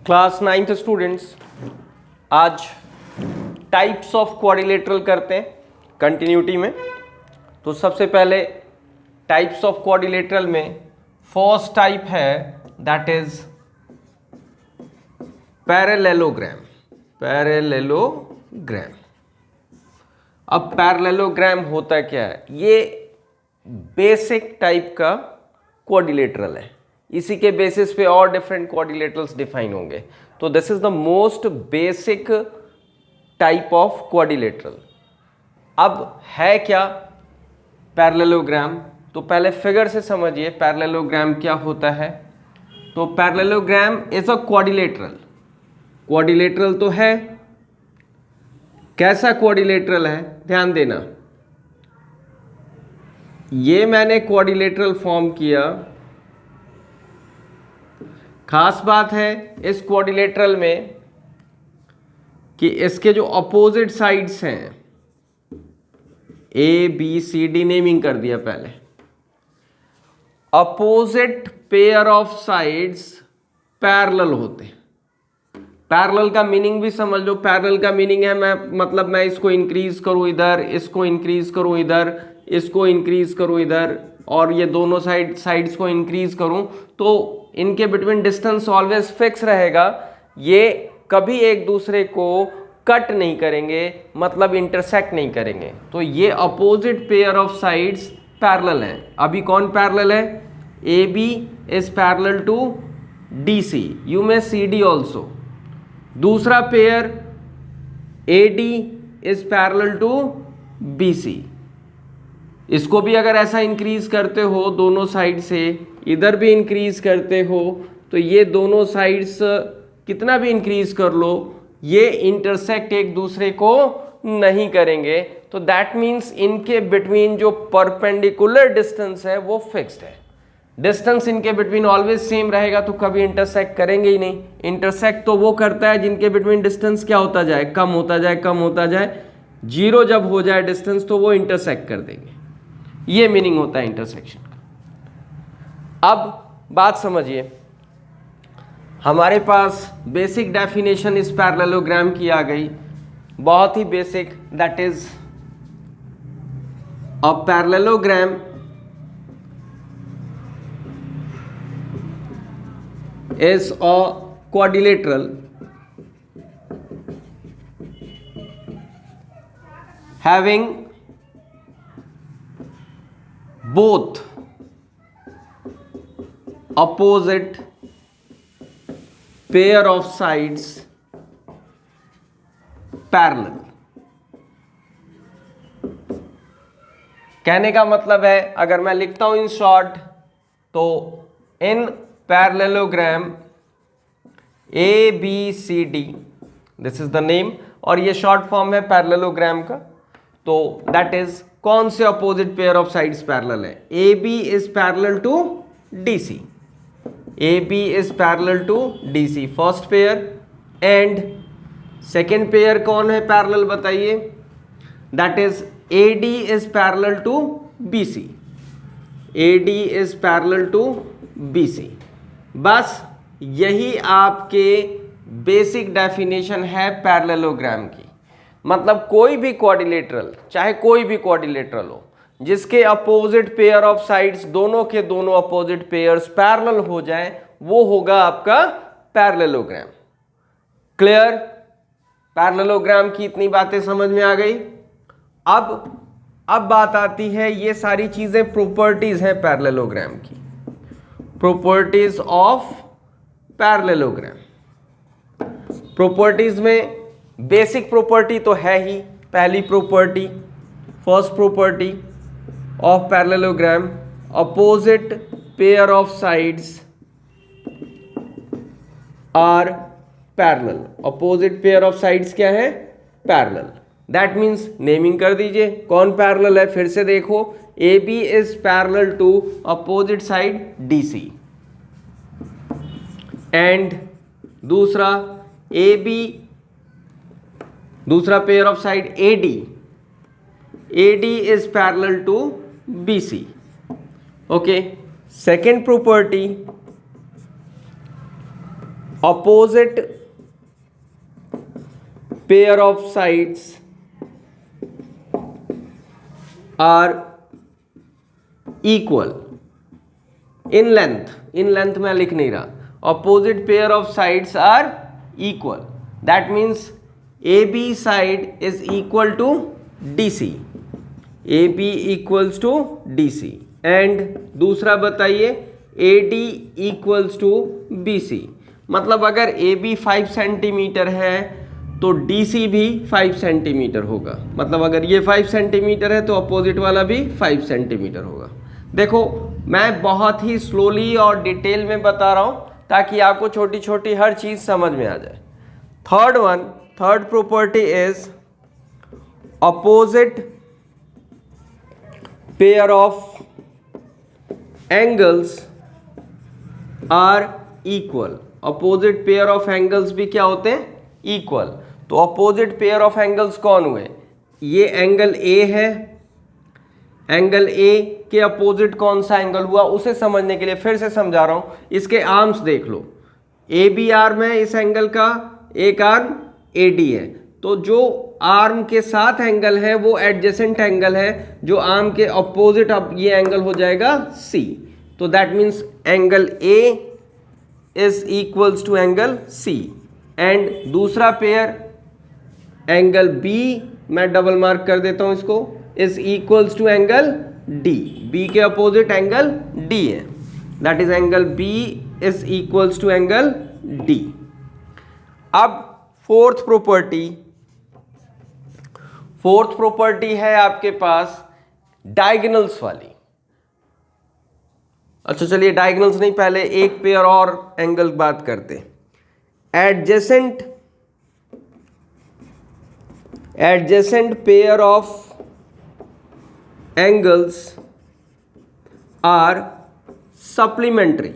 Class 9th students, आज types of quadrilateral करते हैं कंटिन्यूटी में। तो सबसे पहले टाइप्स ऑफ क्वाड्रिलेटरल में फर्स्ट टाइप है दैट इज पैरेललोग्राम। पैरेललोग्राम। अब पैरेललोग्राम होता क्या है? ये बेसिक टाइप का क्वाड्रिलेटरल है, इसी के बेसिस पे और डिफरेंट क्वाड्रिलेटरल्स डिफाइन होंगे। तो this is the most basic type of quadrilateral. अब है क्या पैरेललोग्राम? तो पहले फिगर से समझिए पैरेललोग्राम क्या होता है। तो parallelogram is a quadrilateral. Quadrilateral तो है, कैसा क्वाड्रिलेटरल है ध्यान देना। ये मैंने क्वाड्रिलेटरल फॉर्म किया। खास बात है इस क्वाड्रिलेटरल में कि इसके जो अपोजिट साइड्स हैं, A B C D naming कर दिया पहले। Opposite pair of sides parallel होते हैं। पैरेलल का मीनिंग भी समझ लो। पैरेलल का मीनिंग है मैं इसको इंक्रीज करूं इधर, इसको इंक्रीज करूं इधर, इसको इंक्रीज करूं इधर, और ये दोनों साइड्स को इंक्रीज करूं, तो इनके बिटवीन डिस्टेंस ऑलवेज फिक्स रहेगा। ये कभी एक दूसरे को कट नहीं करेंगे, मतलब इंटरसेक्ट नहीं करेंगे। तो ये opposite pair of sides parallel हैं। अभी कौन पैरेलल है? A B is parallel to D C, you may see D also. दूसरा pair A D is parallel to B C. इसको भी अगर ऐसा इंक्रीज करते हो दोनों साइड से, इधर भी इंक्रीज करते हो, तो ये दोनों साइड्स कितना भी इंक्रीज कर लो, ये इंटरसेक्ट एक दूसरे को नहीं करेंगे। तो दैट मीन्स इनके बिटवीन जो परपेंडिकुलर डिस्टेंस है वो फिक्स्ड है। डिस्टेंस इनके बिटवीन ऑलवेज सेम रहेगा, तो कभी इंटरसेक्ट करेंगे ही नहीं। इंटरसेक्ट तो वो करता है जिनके बिटवीन डिस्टेंस क्या होता जाए, कम होता जाए, कम होता जाए। जीरो जब हो जाए डिस्टेंस तो वो इंटरसेक्ट कर देंगे। ये मीनिंग होता है इंटरसेक्शन का। अब बात समझिए, हमारे पास बेसिक डेफिनेशन इस पैरेललोग्राम की आ गई, बहुत ही basic, that is a parallelogram is a quadrilateral having both opposite pair of sides parallel। कहने का मतलब है, अगर मैं लिखता हूं इन शॉर्ट, तो in parallelogram A B C D, this is the name, और ये शॉर्ट फॉर्म है पैरेललोग्राम का। तो दैट इज कौन से opposite pair of sides parallel है? A B is parallel to D C. A B is parallel to D C first pair, and second pair कौन है पैरेलल बताइए? That is A D is parallel to B C. A D is parallel to B C. बस यही आपके basic definition है parallelogram की। मतलब कोई भी क्वाड्रिलेटरल, चाहे कोई भी क्वाड्रिलेटरल हो, जिसके अपोजिट पेयर ऑफ साइड्स दोनों के दोनों अपोजिट पेयर्स पैरेलल हो जाएं, वो होगा आपका पैरेललोग्राम। क्लियर? पैरेललोग्राम की इतनी बातें समझ में आ गई। अब बात आती है, ये सारी चीजें प्रॉपर्टीज हैं पैरेललोग्राम की। Properties of parallelogram. प्रॉपर्टीज में बेसिक प्रॉपर्टी तो है ही। पहली property, first property of parallelogram, opposite pair of sides are parallel. Opposite pair of sides क्या है? पैरेलल। दैट मीन्स नेमिंग कर दीजिए कौन पैरेलल है। फिर से देखो, A B is parallel to opposite side D C, and दूसरा ए बी, दूसरा pair of side A D is parallel to B C. Okay, second property opposite pair of sides are equal in length मैं लिख नहीं रहा, opposite pair of sides are equal, that means AB side is equal to DC, AB equals to DC, and दूसरा बताइए AD equals to BC, मतलब अगर AB 5 centimetre है तो DC भी 5 सेंटीमीटर होगा, मतलब अगर ये 5 सेंटीमीटर है तो अपोजिट वाला भी 5 सेंटीमीटर होगा। देखो मैं बहुत ही स्लोली और डिटेल में बता रहा हूं ताकि आपको छोटी छोटी हर चीज समझ में आ जाए। Third property is opposite pair of angles are equal. Opposite pair of angles भी क्या होते हैं? इक्वल। तो अपोजिट पेयर ऑफ एंगल्स कौन हुए? ये एंगल ए है, एंगल ए के अपोजिट कौन सा एंगल हुआ उसे समझने के लिए फिर से समझा रहा हूं। इसके आर्म्स देख लो, ए बी आर्म है इस एंगल का, एक आर्म ए डी है, तो जो आर्म के साथ एंगल है वो एडजेसेंट एंगल है, जो आर्म के अपोजिट अब ये एंगल हो जाएगा सी। तो that means angle A is equals to angle C, and दूसरा पेयर एंगल बी, मैं डबल मार्क कर देता हूं इसको, is equals to angle D. B के अपोजिट एंगल डी है, that is angle B is equals to angle D. अब fourth property है आपके पास डायगोनल्स वाली। अच्छा चलिए डायगोनल्स नहीं, पहले एक पेयर और एंगल बात करते। Adjacent pair of angles are supplementary.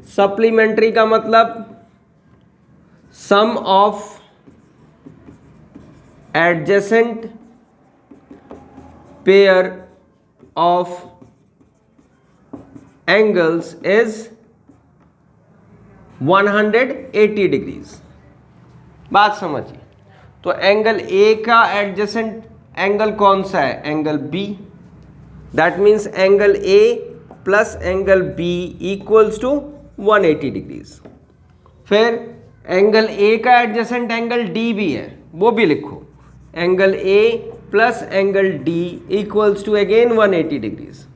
Supplementary का मतलब sum of adjacent pair of angles is 180 degrees. बात समझिए, तो एंगल ए का एडजेसेंट एंगल कौन सा है? Angle B. That means angle A plus angle B equals to 180 degrees. फिर एंगल ए का एडजेसेंट एंगल डी भी है, वो भी लिखो, angle A plus angle D equals to again 180 degrees.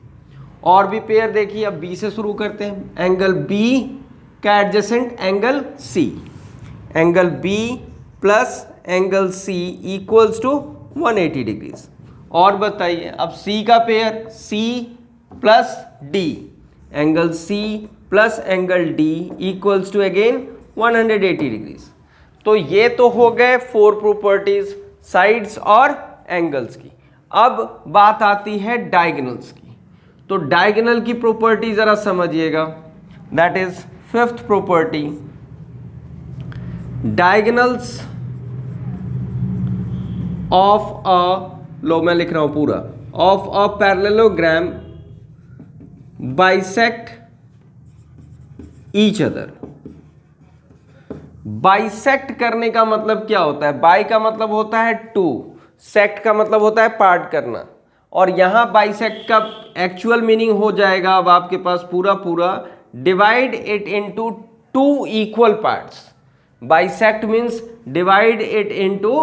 और भी पेयर देखिए, अब बी से शुरू करते हैं। एंगल बी का adjacent angle C, angle B plus angle C equals to 180 degrees. और बताइए अब सी का pair C plus D, angle C plus angle D equals to again 180 degrees. तो ये तो हो गए 4 प्रॉपर्टीज साइड्स और एंगल्स की। अब बात आती है डायगोनल्स की। तो डायगोनल की प्रॉपर्टी जरा समझिएगा, that is 5th property. Diagonals of a, लो मैं लिख रहा हूं पूरा, of a parallelogram bisect each other. Bisect करने का मतलब क्या होता है? बाई का मतलब होता है टू, सेक्ट का मतलब होता है पार्ट करना, और यहां बाइसेक्ट का एक्चुअल मीनिंग हो जाएगा अब आपके पास पूरा divide it into 2 equal parts. Bisect means divide it into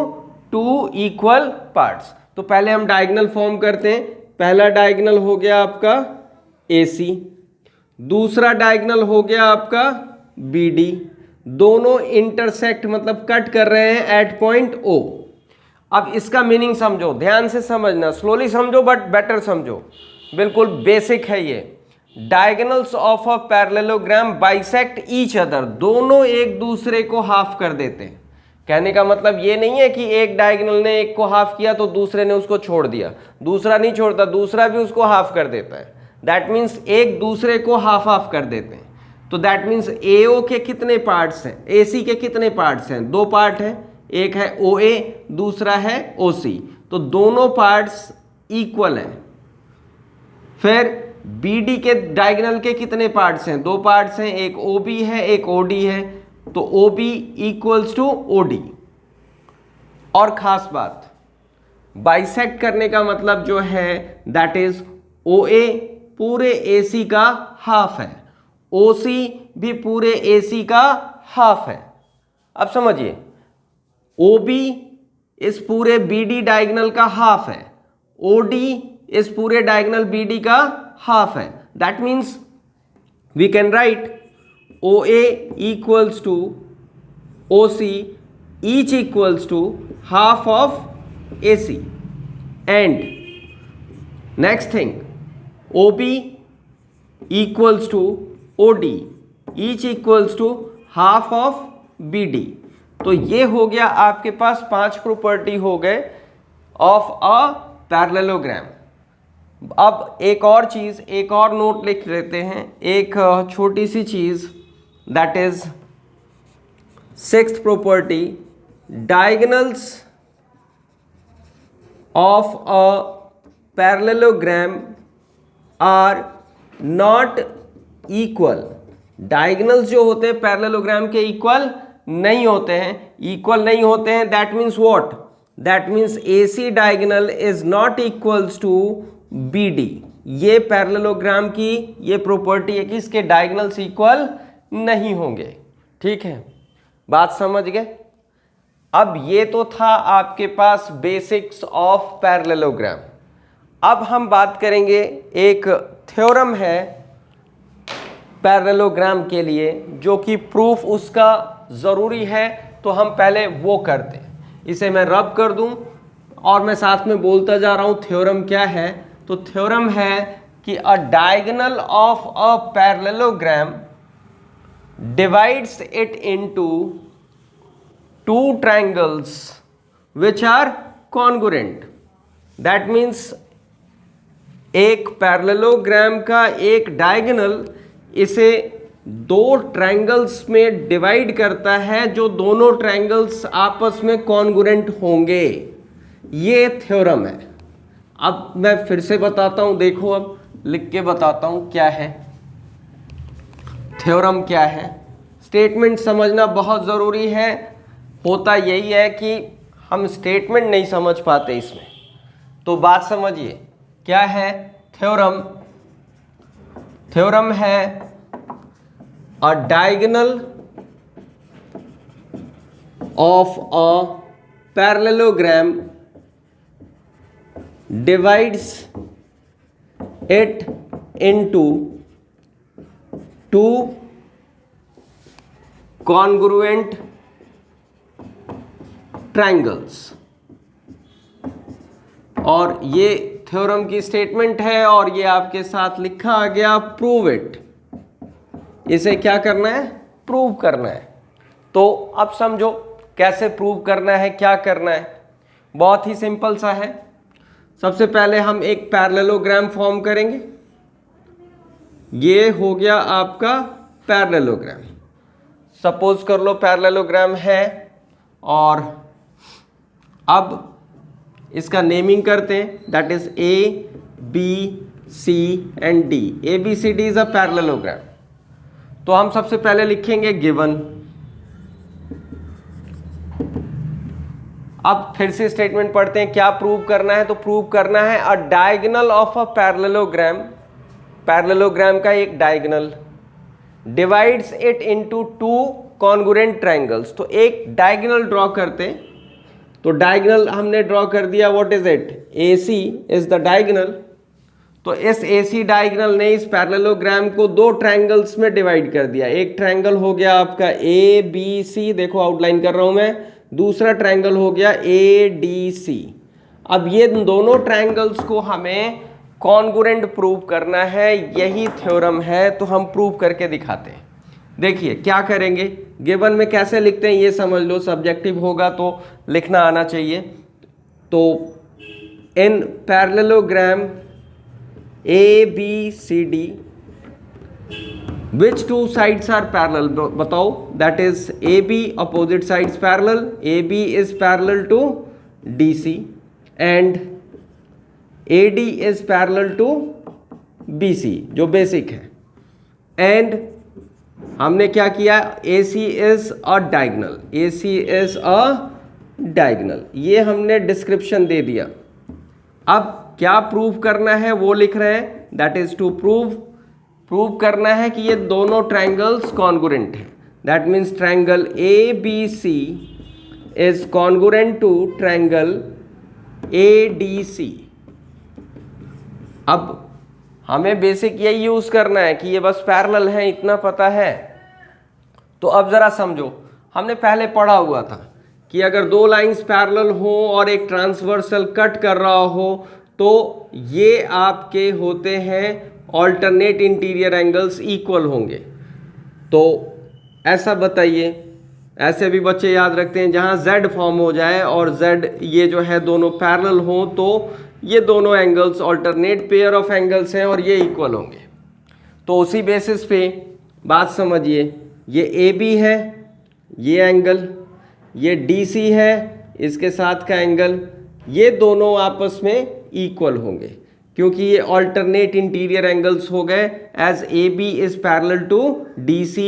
2 equal parts. तो पहले हम डायगोनल फॉर्म करते हैं। पहला डायगोनल हो गया आपका AC, दूसरा डायगोनल हो गया आपका BD, दोनों इंटरसेक्ट मतलब कट कर रहे हैं एट पॉइंट O। अब इसका मीनिंग समझो, ध्यान से समझना, स्लोली समझो बट बेटर समझो, बिल्कुल बेसिक है ये। Diagonals of a parallelogram bisect each other, दोनों एक दूसरे को हाफ कर देते हैं। कहने का मतलब ये नहीं है कि एक डायगोनल ने एक को हाफ किया तो दूसरे ने उसको छोड़ दिया, दूसरा नहीं छोड़ता, दूसरा भी उसको हाफ कर देता है। दैट मीन्स एक दूसरे को हाफ हाफ कर देते हैं। तो दैट मीन्स AO के कितने पार्ट्स हैं? AC के कितने पार्ट्स हैं? 2 पार्ट हैं, एक है OA, दूसरा है OC, तो दोनों पार्ट्स इक्वल हैं। फिर BD के डायगोनल के कितने पार्ट्स हैं? 2 पार्ट्स हैं, एक OB है एक OD है, तो OB इक्वल्स टू OD। और खास बात, बाइसेक्ट करने का मतलब जो है दैट इज OA पूरे AC का हाफ है, OC भी पूरे AC का हाफ है। अब समझिए, OB इस पूरे BD डायगोनल का हाफ है, OD इस पूरे डायगोनल BD का हाफ है। That means we can write OA equals to OC each equals to half of AC, and next thing OB equals to OD each equals to half of BD। तो ये हो गया आपके पास 5 property हो गए of a parallelogram. अब एक और चीज, एक और नोट लिख लेते हैं, एक छोटी सी चीज, that is 6th property, diagonals of a parallelogram are not equal। Diagonals जो होते हैं पैरेललोग्राम के इक्वल नहीं होते हैं, इक्वल नहीं होते हैं। That means what? That means AC diagonal is not equals to BD। ये पैरेललोग्राम की ये प्रॉपर्टी है कि इसके डायगोनल्स इक्वल नहीं होंगे। ठीक है, बात समझ गए? अब ये तो था आपके पास बेसिक्स ऑफ पैरेललोग्राम। अब हम बात करेंगे, एक थ्योरम है पैरेललोग्राम के लिए जो कि प्रूफ उसका ज़रूरी है, तो हम पहले वो करते हैं। इसे मैं रब कर दूं और मैं साथ में बोलता जा रहा हूं थ्योरम क्या है। तो थ्योरम है कि अ diagonal of a parallelogram divides it into 2 triangles which are congruent। that means एक पैरेललोग्राम का एक डायगोनल इसे 2 ट्रायंगल्स में डिवाइड करता है जो दोनों ट्रायंगल्स आपस में कॉन्ग्रुएंट होंगे। ये थ्योरम है। अब मैं फिर से बताता हूं, देखो अब लिख के बताता हूं क्या है थ्योरम, क्या है। स्टेटमेंट समझना बहुत ज़रूरी है। होता यही है कि हम स्टेटमेंट नहीं समझ पाते इसमें, तो बात समझिए क्या है थ्योरम। थ्योरम है अ diagonal of a parallelogram divides it into 2 congruent triangles. और ये थ्योरम की स्टेटमेंट है और ये आपके साथ लिखा आ गया, प्रूव इट। इसे क्या करना है? प्रूव करना है। तो अब समझो कैसे प्रूव करना है, क्या करना है। बहुत ही सिंपल सा है। सबसे पहले हम एक पैरेललोग्राम फॉर्म करेंगे। ये हो गया आपका पैरेललोग्राम। सपोज कर लो पैरेललोग्राम है, और अब इसका नेमिंग करते हैं, that is ABCD। ABCD is a parallelogram. तो हम सबसे पहले लिखेंगे गिवन। अब फिर से स्टेटमेंट पढ़ते हैं, क्या प्रूव करना है? तो प्रूव करना है अ diagonal of a parallelogram, parallelogram का एक diagonal divides it into 2 congruent triangles. तो एक डायगोनल ड्रॉ करते हैं। तो डायगोनल हमने ड्रॉ कर दिया, what is it? AC is the diagonal. तो इस AC डायगोनल ने इस पैरेललोग्राम को 2 ट्रायंगल्स में डिवाइड कर दिया। एक ट्रायंगल हो गया आपका ABC, देखो आउटलाइन कर रहा हूं मैं। दूसरा ट्रायंगल हो गया ADC। अब ये दोनों ट्रायंगल्स को हमें कॉन्ग्रुएंट प्रूव करना है, यही थ्योरम है। तो हम प्रूव करके दिखाते हैं। देखिए क्या करेंगे, गिवन में कैसे लिखते हैं ये समझ लो, सब्जेक्टिव होगा तो लिखना आना चाहिए। तो in parallelogram ABCD which 2 sides are parallel? बताओ। That is AB opposite sides parallel, AB is parallel to DC and AD is parallel to BC जो बेसिक है। एंड हमने क्या किया, AC is a diagonal, AC is a diagonal, ये हमने description दे दिया। अब क्या प्रूव करना है वो लिख रहे हैं, दैट इज टू प्रूव करना है कि ये दोनों ट्रायंगल्स कॉन्ग्रुएंट हैं। That means triangle ABC is congruent to triangle ADC। अब हमें बेसिक यही यूज करना है कि ये बस पैरेलल है, इतना पता है। तो अब जरा समझो, हमने पहले पढ़ा हुआ था कि अगर दो लाइंस पैरेलल हो और एक ट्रांसवर्सल कट कर रहा हो तो ये आपके होते हैं ऑल्टरनेट इंटीरियर एंगल्स, इक्वल होंगे। तो ऐसा बताइए, ऐसे भी बच्चे याद रखते हैं जहां Z फॉर्म हो जाए और Z ये जो है दोनों पैरेलल हो तो ये दोनों angles alternate pair of angles हैं और ये इक्वल होंगे। तो उसी बेसिस पे बात समझिए, ये AB है, ये एंगल, ये DC है, इसके साथ का एंगल, ये दोनों आपस में इक्वल होंगे क्योंकि ये ऑल्टरनेट इंटीरियर एंगल्स हो गए। As AB is parallel to DC,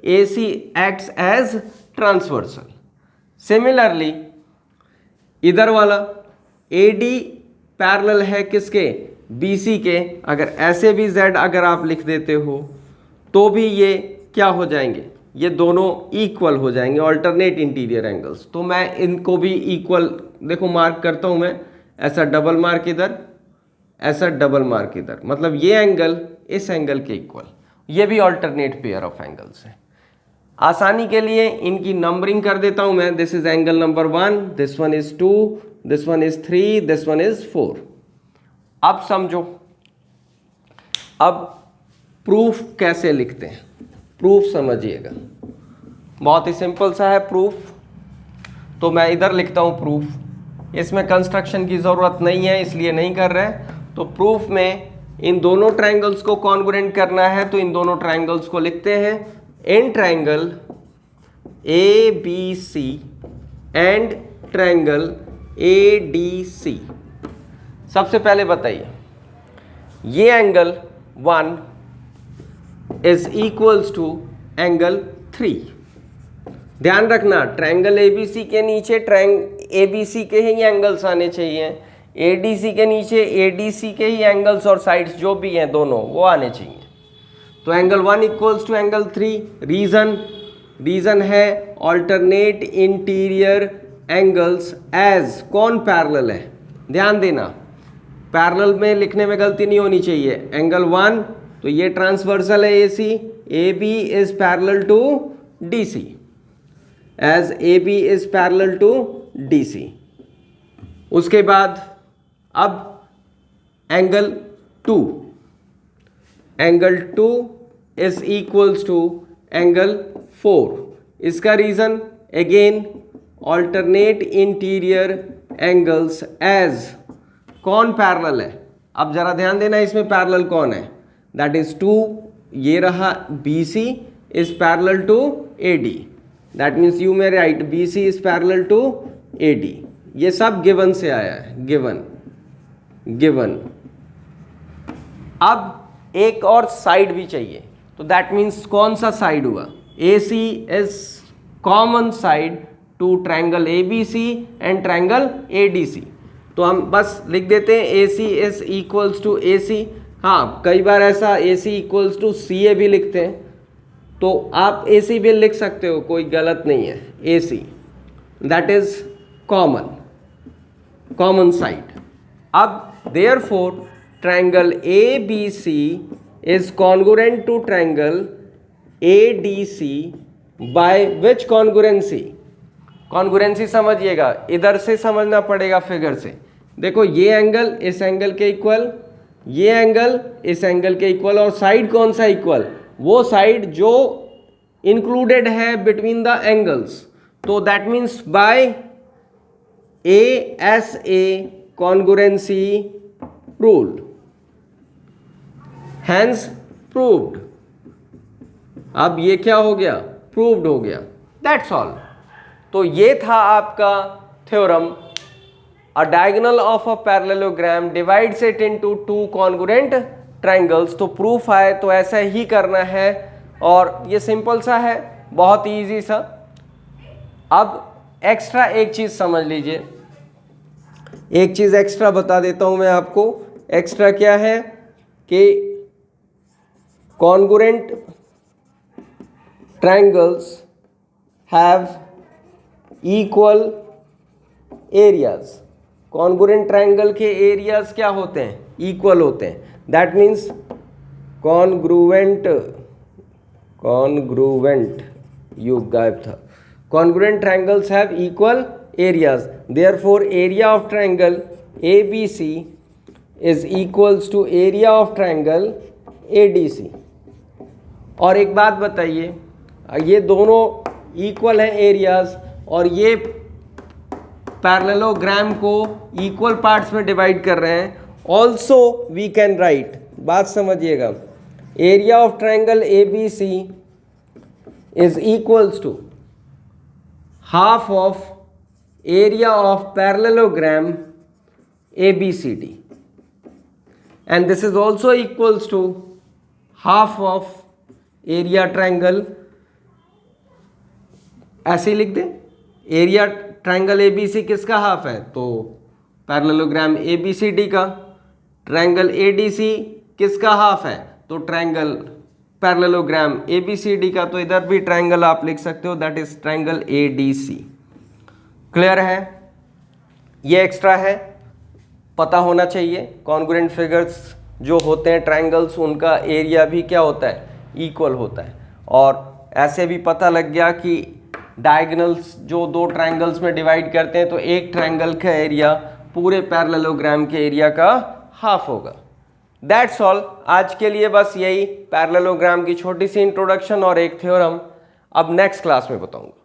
AC acts as transversal. Similarly इधर वाला AD पैरेलल है किसके, BC के। अगर ऐसे भी Z अगर आप लिख देते हो तो भी ये क्या हो जाएंगे, ये दोनों इक्वल हो जाएंगे, ऑल्टरनेट इंटीरियर एंगल्स। तो मैं इनको भी इक्वल देखो मार्क करता हूं मैं, ऐसा डबल मार्क इधर, ऐसा डबल मार्क इधर, मतलब ये एंगल इस एंगल के इक्वल, ये भी ऑल्टरनेट पेयर ऑफ एंगल्स है। आसानी के लिए इनकी नंबरिंग कर देता हूं मैं, this is angle number 1, this one is 2, this one is 3, this one is 4। अब समझो, अब प्रूफ कैसे लिखते हैं, प्रूफ समझिएगा, बहुत ही सिंपल सा है प्रूफ। तो मैं इधर लिखता हूं प्रूफ, इसमें कंस्ट्रक्शन की ज़रूरत नहीं है इसलिए नहीं कर रहे। तो प्रूफ में इन दोनों ट्रायंगल्स को कॉन्ग्रुएंट करना है, तो इन दोनों ट्रायंगल्स को लिखते हैं in triangle ABC and triangle ADC। सबसे पहले बताइए, ये angle 1 is equals to angle 3। ध्यान रखना, ट्रायंगल ABC के नीचे ABC के ही एंगल्स आने चाहिए, ADC के नीचे ADC के ही एंगल्स और साइड्स जो भी हैं दोनों वो आने चाहिए। तो angle 1 equals to angle 3। Reason है ऑल्टरनेट इंटीरियर एंगल्स एज कौन पैरेलल है, ध्यान देना पैरेलल में लिखने में गलती नहीं होनी चाहिए। एंगल 1 तो ये ट्रांसवर्सल है AC, AB is parallel to DC, as AB is parallel to DC। उसके बाद अब angle 2 is equals to angle 4। इसका reason again alternate interior angles as कौन पैरेलल है। अब जरा ध्यान देना, इसमें पैरेलल कौन है, दैट इज 2, ये रहा BC is parallel to AD, that means you may write BC is parallel to AD। ये सब गिवन से आया है, गिवन। अब एक और साइड भी चाहिए, तो दैट मीन्स कौन सा साइड हुआ, AC is common side to triangle ABC and triangle ADC। तो हम बस लिख देते हैं AC is equals to AC। हाँ, कई बार ऐसा AC इक्वल्स टू CA भी लिखते हैं, तो आप AC भी लिख सकते हो, कोई गलत नहीं है। AC that is common side. अब therefore triangle ABC is congruent to triangle ADC by which congruency. Congruency समझिएगा, इधर से समझना पड़ेगा फिगर से। देखो ये एंगल इस एंगल के इक्वल, ये एंगल इस एंगल के इक्वल, और साइड कौन सा इक्वल, वो साइड जो इंक्लूडेड है बिटवीन द एंगल्स। तो that means by ASA congruency rule, hence proved. अब ये क्या हो गया, प्रूव्ड हो गया, दैट्स ऑल। तो ये था आपका theorem, a diagonal of a parallelogram divides it into 2 congruent triangles. तो प्रूफ आए तो ऐसा ही करना है और ये सिंपल सा है, बहुत इजी सा। अब एक्स्ट्रा एक चीज समझ लीजिए, एक चीज एक्स्ट्रा बता देता हूं मैं आपको। एक्स्ट्रा क्या है कि congruent triangles have equal areas. Congruent triangle के एरियाज क्या होते हैं? इक्वल होते हैं। दैट मीन्स कॉन्ग्रुएंट युग गायब था। Congruent triangles have equal areas, therefore area of triangle ABC is equals to area of triangle ADC। और एक बात बताइए, ये दोनों इक्वल हैं एरियाज और ये पैरेललोग्राम को इक्वल पार्ट्स में डिवाइड कर रहे हैं। ऑल्सो वी कैन राइट, बात समझिएगा, area of triangle ABC is equals to half of area of parallelogram ABCD and this is also equals to half of area triangle, ऐसे ही लिख दें, एरिया ट्रायंगल ABC किसका half है? तो parallelogram ABCD का। Triangle ADC किसका half है? तो ट्रायंगल पैरेललोग्राम ABCD का। तो इधर भी ट्रायंगल आप लिख सकते हो, that is triangle ADC। Clear है? ये एक्स्ट्रा है, पता होना चाहिए। कॉन्ग्रुएंट फिगर्स जो होते हैं ट्रायंगल्स, उनका एरिया भी क्या होता है? इक्वल होता है। और ऐसे भी पता लग गया कि डायगोनल्स जो दो ट्रायंगल्स में डिवाइड करते हैं तो एक ट्रायंगल का एरिया पूरे पैरेललोग्राम के एरिया का हाफ होगा। That's all. आज के लिए बस यही पैरेललोग्राम की छोटी सी इंट्रोडक्शन और एक थ्योरम। अब नेक्स्ट क्लास में बताऊंगा।